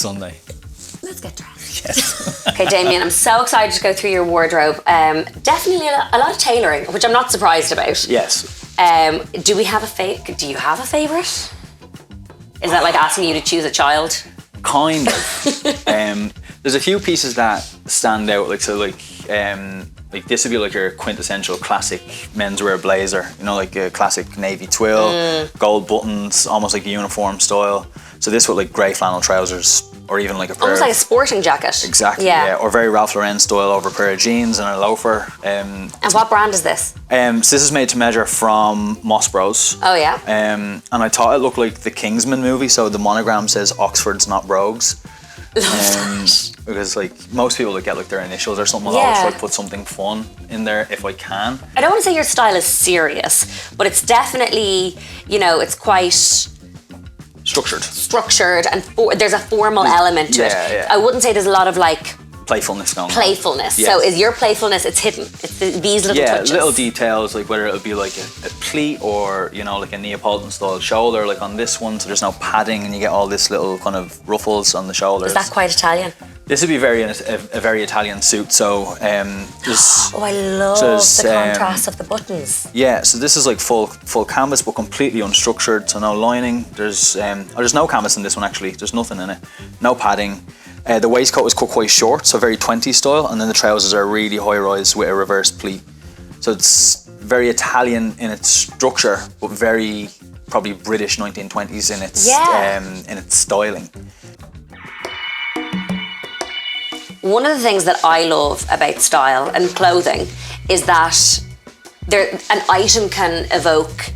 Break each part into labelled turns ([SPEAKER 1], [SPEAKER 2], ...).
[SPEAKER 1] Sunday.
[SPEAKER 2] Let's get dressed.
[SPEAKER 1] Yes.
[SPEAKER 2] Okay, Damien, I'm so excited to go through your wardrobe. Definitely a lot of tailoring, which I'm not surprised about.
[SPEAKER 1] Yes.
[SPEAKER 2] Do you have a favourite? Is that like asking you to choose a child?
[SPEAKER 1] Kind of. There's a few pieces that stand out, like this would be like your quintessential classic menswear blazer, you know, like a classic navy twill, gold buttons, almost like a uniform style. So this with like grey flannel trousers, or even like a pair
[SPEAKER 2] almost like a sporting jacket.
[SPEAKER 1] Exactly, yeah. Or very Ralph Lauren style over a pair of jeans and a loafer.
[SPEAKER 2] And what brand is this?
[SPEAKER 1] So this is made to measure from Moss Bros.
[SPEAKER 2] Oh yeah.
[SPEAKER 1] And I thought it looked like the Kingsman movie, so the monogram says Oxford's not Brogues. Because like most people that get like their initials or something, I'll always try to put something fun in there if I can.
[SPEAKER 2] I don't want to say your style is serious, but it's definitely, you know, it's quite structured and there's a formal element to it.
[SPEAKER 1] Yeah.
[SPEAKER 2] I wouldn't say there's a lot of like
[SPEAKER 1] playfulness going on.
[SPEAKER 2] Playfulness. Yes. So is your playfulness, it's hidden. It's these little touches.
[SPEAKER 1] Yeah, little details, like whether it'll be like a pleat or, you know, like a Neapolitan style shoulder, like on this one, so there's no padding and you get all this little kind of ruffles on the shoulders.
[SPEAKER 2] Is that quite Italian?
[SPEAKER 1] This would be a very Italian suit, so
[SPEAKER 2] oh, I love the contrast of the buttons.
[SPEAKER 1] Yeah, so this is like full canvas, but completely unstructured, so no lining. There's no canvas in this one actually. There's nothing in it, no padding. The waistcoat was cut quite short, so very 20s style, and then the trousers are really high rise with a reverse pleat. So it's very Italian in its structure, but very probably British 1920s in its styling.
[SPEAKER 2] One of the things that I love about style and clothing is that an item can evoke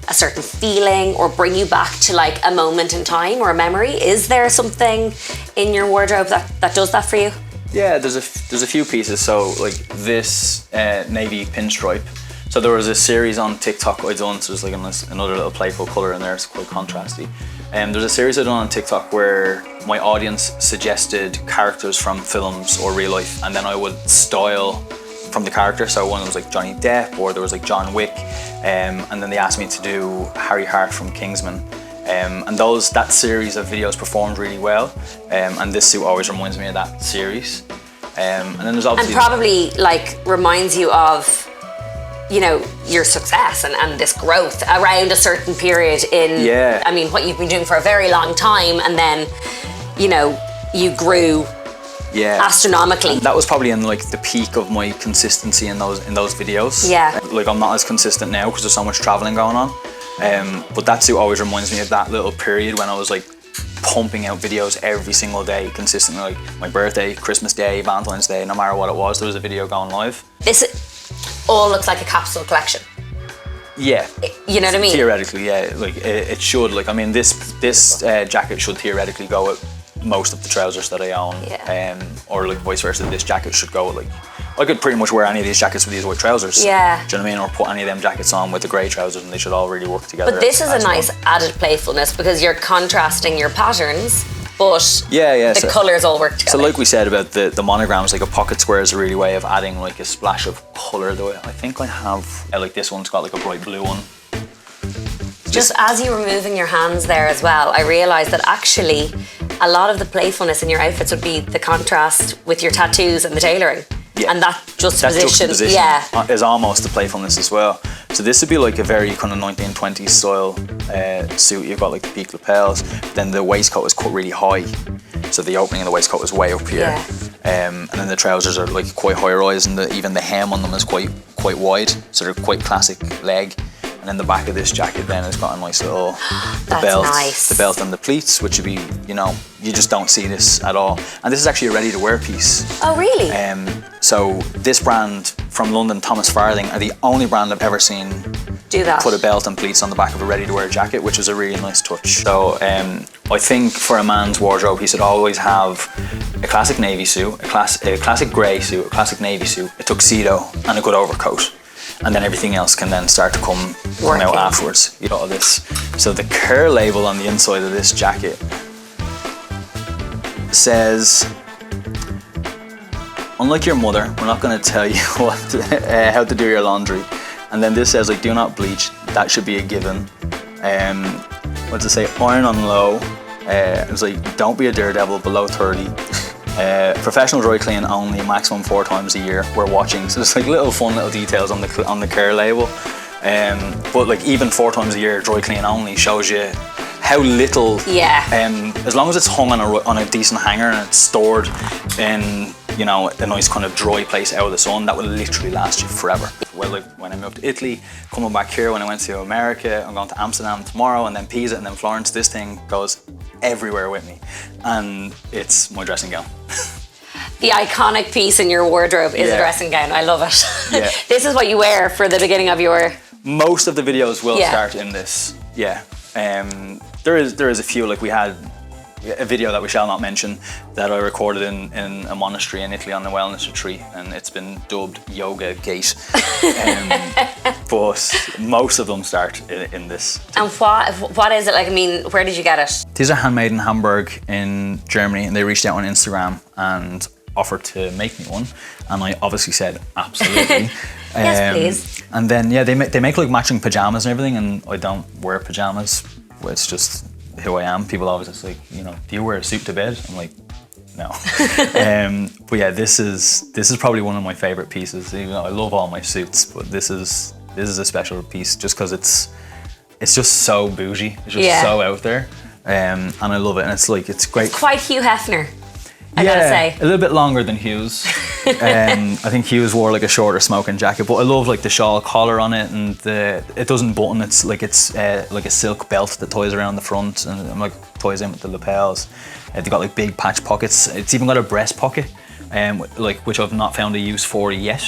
[SPEAKER 2] a certain feeling or bring you back to like a moment in time or a memory. Is there something in your wardrobe that does that for you?
[SPEAKER 1] Yeah, there's a few pieces. So like this navy pinstripe. So there was a series on TikTok I done, so there's like another little playful colour in there, it's quite contrasty. There's a series I done on TikTok where my audience suggested characters from films or real life, and then I would style from the character. So one was like Johnny Depp, or there was like John Wick, and then they asked me to do Harry Hart from Kingsman. And that series of videos performed really well, and this suit always reminds me of that series. And then there's obviously...
[SPEAKER 2] And probably like reminds you of, you know, your success and this growth around a certain period in, I mean, what you've been doing for a very long time, and then, you know, you grew astronomically.
[SPEAKER 1] And that was probably in like the peak of my consistency in those videos.
[SPEAKER 2] Yeah.
[SPEAKER 1] Like I'm not as consistent now because there's so much traveling going on. But that suit always reminds me of that little period when I was like pumping out videos every single day consistently, like my birthday, Christmas Day, Valentine's Day, no matter what it was, there was a video going live.
[SPEAKER 2] This all looks like a capsule collection.
[SPEAKER 1] Yeah.
[SPEAKER 2] You know what I mean?
[SPEAKER 1] Theoretically, yeah. Like it should. Like I mean, this jacket should theoretically go with most of the trousers that I own.
[SPEAKER 2] Yeah.
[SPEAKER 1] Or like vice versa. This jacket should go with like. I could pretty much wear any of these jackets with these white trousers.
[SPEAKER 2] Yeah.
[SPEAKER 1] Do you know what I mean? Or put any of them jackets on with the grey trousers, and they should all really work together.
[SPEAKER 2] But this is a nice added playfulness because you're contrasting your patterns, but the colours all work together.
[SPEAKER 1] So like we said about the monograms, like a pocket square is a really way of adding like a splash of colour. Though I think I have like this one's got like a bright blue one.
[SPEAKER 2] Just as you were moving your hands there as well, I realised that actually a lot of the playfulness in your outfits would be the contrast with your tattoos and the tailoring.
[SPEAKER 1] Yeah.
[SPEAKER 2] And that juxtaposition
[SPEAKER 1] is almost the playfulness as well. So this would be like a very kind of 1920s style suit. You've got like the peak lapels, then the waistcoat is cut really high. So the opening of the waistcoat is way up here.
[SPEAKER 2] Yeah.
[SPEAKER 1] And then the trousers are like quite high rise, and even the hem on them is quite wide. So they're quite classic leg. And then the back of this jacket then has got a nice little the belt and the pleats, which would be, you know, you just don't see this at all. And this is actually a ready to wear piece.
[SPEAKER 2] Oh really?
[SPEAKER 1] So this brand from London, Thomas Farthing, are the only brand I've ever seen
[SPEAKER 2] do that.
[SPEAKER 1] Put a belt and pleats on the back of a ready to wear jacket, which was a really nice touch. So I think for a man's wardrobe, he should always have a classic navy suit, a classic grey suit, a classic navy suit, a tuxedo, and a good overcoat. And then everything else can then start to come out afterwards. You know this. So the Kerr label on the inside of this jacket says, unlike your mother, we're not going to tell you how to do your laundry. And then this says like, do not bleach. That should be a given. What does it say? Iron on low, It's like, don't be a daredevil below 30. Professional dry clean only, maximum 4 times a year. We're watching, so it's like little fun little details on the care label. But like even 4 times a year dry clean only shows you how little.
[SPEAKER 2] Yeah.
[SPEAKER 1] As long as it's hung on a decent hanger and it's stored in, you know, a nice kind of dry place out of the sun, that will literally last you forever. Well, like when I moved to Italy, coming back here, when I went to America, I'm going to Amsterdam tomorrow, and then Pisa, and then Florence. This thing goes everywhere with me, and it's my dressing gown.
[SPEAKER 2] The iconic piece in your wardrobe is a dressing gown. I love it.
[SPEAKER 1] Yeah.
[SPEAKER 2] This is what you wear for the beginning of your...
[SPEAKER 1] Most of the videos will start in this. Yeah. There is a few, like we had a video that we shall not mention that I recorded in a monastery in Italy on a wellness retreat, and it's been dubbed Yoga Gate. But most of them start in this.
[SPEAKER 2] And what is it like? I mean, where did you get it?
[SPEAKER 1] These are handmade in Hamburg in Germany, and they reached out on Instagram and offered to make me one, and I obviously said absolutely.
[SPEAKER 2] Yes, please.
[SPEAKER 1] And then they make like matching pajamas and everything, and I don't wear pajamas. It's just who I am. People always just like, you know, do you wear a suit to bed? I'm like, no. But yeah, this is probably one of my favorite pieces. Even though I love all my suits, but this is a special piece just because it's just so bougie. It's just so out there, and I love it. And it's great.
[SPEAKER 2] It's quite Hugh Hefner, I gotta say.
[SPEAKER 1] A little bit longer than Hugh's. I think Hughes wore like a shorter smoking jacket, but I love like the shawl collar on it, and it doesn't button. It's like a silk belt that ties around the front, and like ties in with the lapels. They've got like big patch pockets. It's even got a breast pocket, which I've not found a use for yet.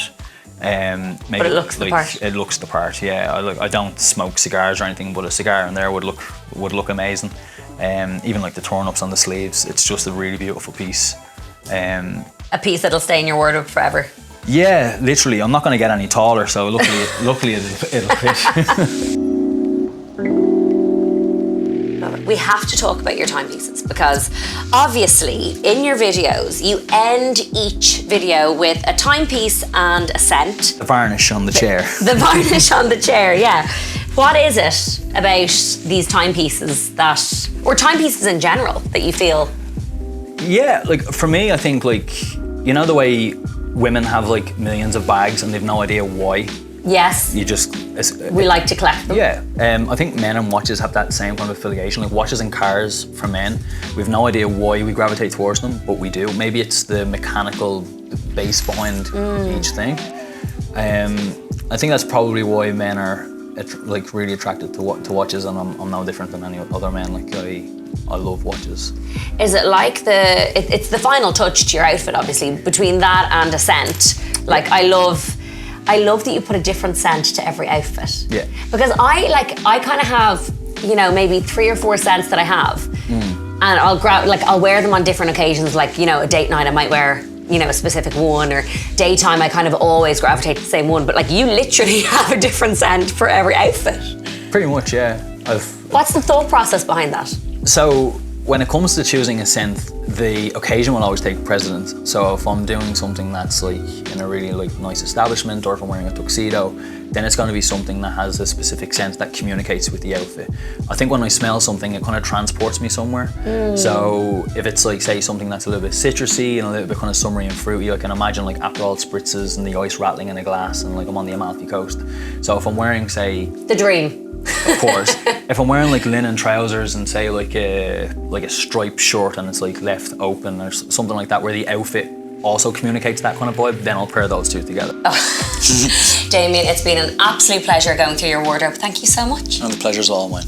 [SPEAKER 1] Maybe,
[SPEAKER 2] but it looks the part.
[SPEAKER 1] It looks the part. Yeah, I don't smoke cigars or anything, but a cigar in there would look amazing. Even like the turn-ups on the sleeves. It's just a really beautiful piece.
[SPEAKER 2] A piece that'll stay in your wardrobe forever.
[SPEAKER 1] Yeah, literally. I'm not going to get any taller, so luckily it'll fit.
[SPEAKER 2] We have to talk about your timepieces, because obviously in your videos you end each video with a timepiece and a scent.
[SPEAKER 1] The varnish on the chair.
[SPEAKER 2] The varnish on the chair, yeah. What is it about these timepieces or timepieces in general, that you feel? Yeah,
[SPEAKER 1] like for me, I think like, you know the way women have like millions of bags and they've no idea why?
[SPEAKER 2] Yes. We like to collect them.
[SPEAKER 1] Yeah. I think men and watches have that same kind of affiliation. Like watches and cars for men, we've no idea why we gravitate towards them, but we do. Maybe it's the mechanical base behind each thing. I think that's probably why men are like really attracted to watches, and I'm no different than any other man. Like I love watches. Is it like
[SPEAKER 2] it's the final touch to your outfit, obviously, between that and a scent? Like I love that you put a different scent to every outfit. Yeah. Because I kind of have, you know, maybe 3 or 4 scents that I have, and I'll wear them on different occasions. Like, you know, a date night I might wear, you know, a specific one, or daytime I kind of always gravitate to the same one. But like you literally have a different scent for every outfit.
[SPEAKER 1] Pretty much, yeah.
[SPEAKER 2] What's the thought process behind that?
[SPEAKER 1] So when it comes to choosing a scent, the occasion will always take precedence. So if I'm doing something that's like in a really like nice establishment, or if I'm wearing a tuxedo, then it's going to be something that has a specific scent that communicates with the outfit. I think when I smell something, it kind of transports me somewhere. So if it's like, say, something that's a little bit citrusy and a little bit kind of summery and fruity, I can imagine like Aperol spritzes and the ice rattling in a glass, and like I'm on the Amalfi Coast. So if I'm wearing, say...
[SPEAKER 2] The dream.
[SPEAKER 1] Of course. If I'm wearing like linen trousers and say like a striped shirt and it's like left open or something like that, where the outfit also communicates that kind of vibe, then I'll pair those two together.
[SPEAKER 2] Damien, it's been an absolute pleasure going through your wardrobe. Thank you so much.
[SPEAKER 1] And the pleasure's all mine.